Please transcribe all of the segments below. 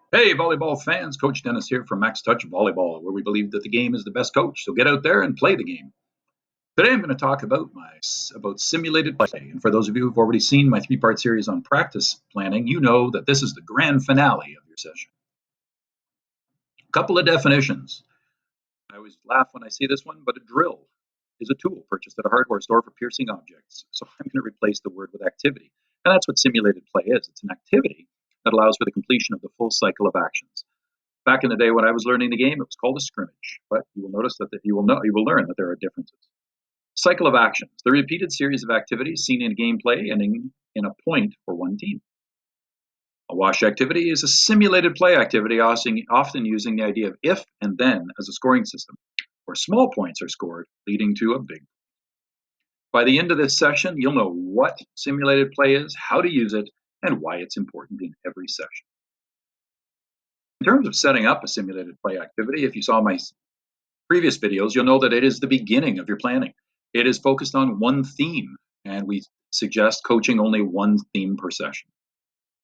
Hey, volleyball fans, Coach Dennis here from Max Touch Volleyball, where we believe that the game is the best coach. So get out there and play the game. Today I'm going to talk about simulated play. And for those of you who've already seen my three-part series on practice planning, you know that this is the grand finale of your session. A couple of definitions. I always laugh when I see this one, but a drill is a tool purchased at a hardware store for piercing objects. So I'm going to replace the word with activity. And that's what simulated play is. It's an activity that allows for the completion of the full cycle of actions. Back in the day when I was learning the game, it was called a scrimmage, but you will notice that you will learn that there are differences. Cycle of actions, the repeated series of activities seen in gameplay ending in a point for one team. A wash activity is a simulated play activity, often using the idea of if and then as a scoring system, where small points are scored, leading to a big. By the end of this session, you'll know what simulated play is, how to use it, and why it's important in every session. In terms of setting up a simulated play activity, if you saw my previous videos, you'll know that it is the beginning of your planning. It is focused on one theme, and we suggest coaching only one theme per session.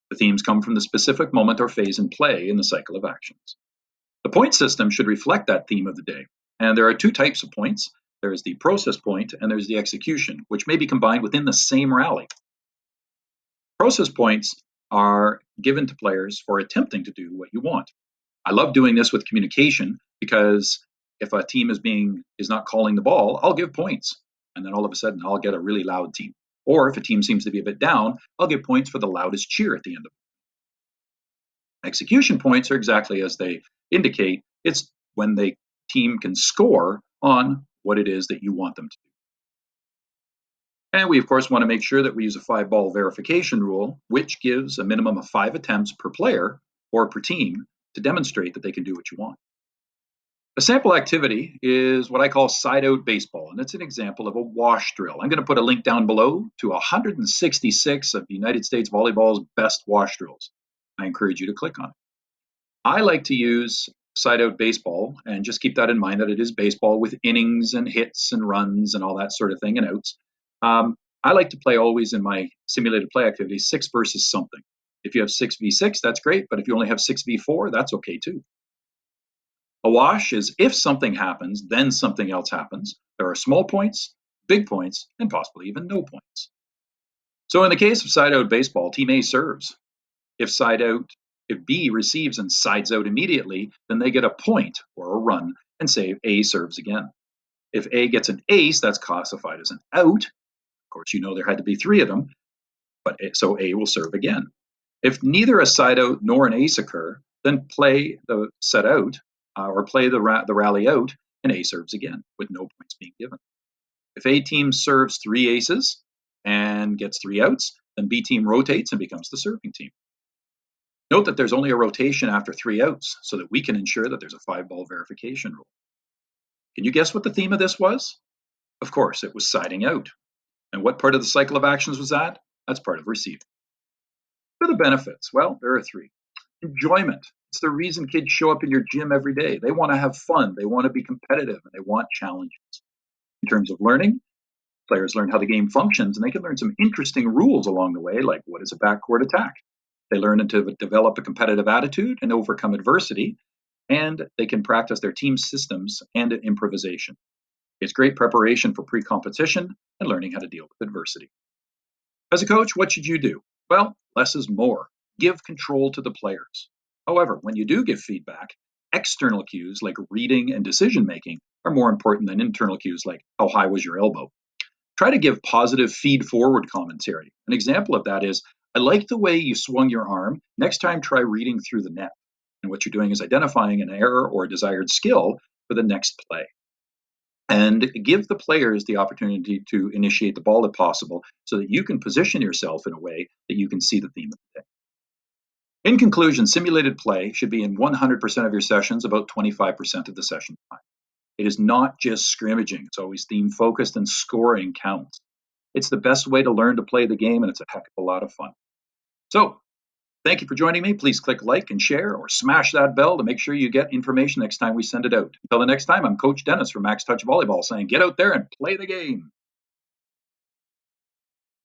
The themes come from the specific moment or phase in play in the cycle of actions. The point system should reflect that theme of the day, and there are two types of points. There is the process point and there's the execution, which may be combined within the same rally. Process points are given to players for attempting to do what you want. I love doing this with communication because if a team is not calling the ball, I'll give points. And then all of a sudden I'll get a really loud team. Or if a team seems to be a bit down, I'll give points for the loudest cheer at the end of it. Execution points are exactly as they indicate. It's when the team can score on what it is that you want them to do. And we, of course, want to make sure that we use a 5-ball verification rule, which gives a minimum of 5 attempts per player or per team to demonstrate that they can do what you want. A sample activity is what I call side-out baseball, and it's an example of a wash drill. I'm going to put a link down below to 166 of the United States Volleyball's best wash drills. I encourage you to click on it. I like to use side-out baseball, and just keep that in mind that it is baseball with innings and hits and runs and all that sort of thing and outs. I like to play always in my simulated play activity 6 versus something. If you have 6v6, that's great, but if you only have 6v4, that's okay too. A wash is if something happens, then something else happens. There are small points, big points, and possibly even no points. So in the case of side-out baseball, Team A serves. If B receives and sides out immediately, then they get a point or a run, and say A serves again. If A gets an ace, that's classified as an out. Of course, you know there had to be 3 of them, so A will serve again. If neither a side out nor an ace occur, then play the set out or play the rally out, and A serves again with no points being given. If A team serves 3 aces and gets 3 outs, then B team rotates and becomes the serving team. Note that there's only a rotation after 3 outs so that we can ensure that there's a 5-ball verification rule. Can you guess what the theme of this was? Of course, it was siding out. And what part of the cycle of actions was that? That's part of receiving. What are the benefits? Well, there are 3. Enjoyment. It's the reason kids show up in your gym every day. They want to have fun, they want to be competitive, and they want challenges. In terms of learning, players learn how the game functions, and they can learn some interesting rules along the way, like what is a backcourt attack. They learn to develop a competitive attitude and overcome adversity, and they can practice their team systems and improvisation. It's great preparation for pre-competition and learning how to deal with adversity. As a coach, what should you do? Well, less is more. Give control to the players. However, when you do give feedback, external cues like reading and decision making are more important than internal cues like how high was your elbow. Try to give positive feed-forward commentary. An example of that is, I like the way you swung your arm. Next time, try reading through the net. And what you're doing is identifying an error or a desired skill for the next play. And give the players the opportunity to initiate the ball if possible so that you can position yourself in a way that you can see the theme of the day. In conclusion, simulated play should be in 100% of your sessions, about 25% of the session time. It is not just scrimmaging. It's always theme focused, and scoring counts. It's the best way to learn to play the game, and it's a heck of a lot of fun. So, thank you for joining me. Please click like and share or smash that bell to make sure you get information next time we send it out. Until the next time, I'm Coach Dennis from Max Touch Volleyball saying get out there and play the game.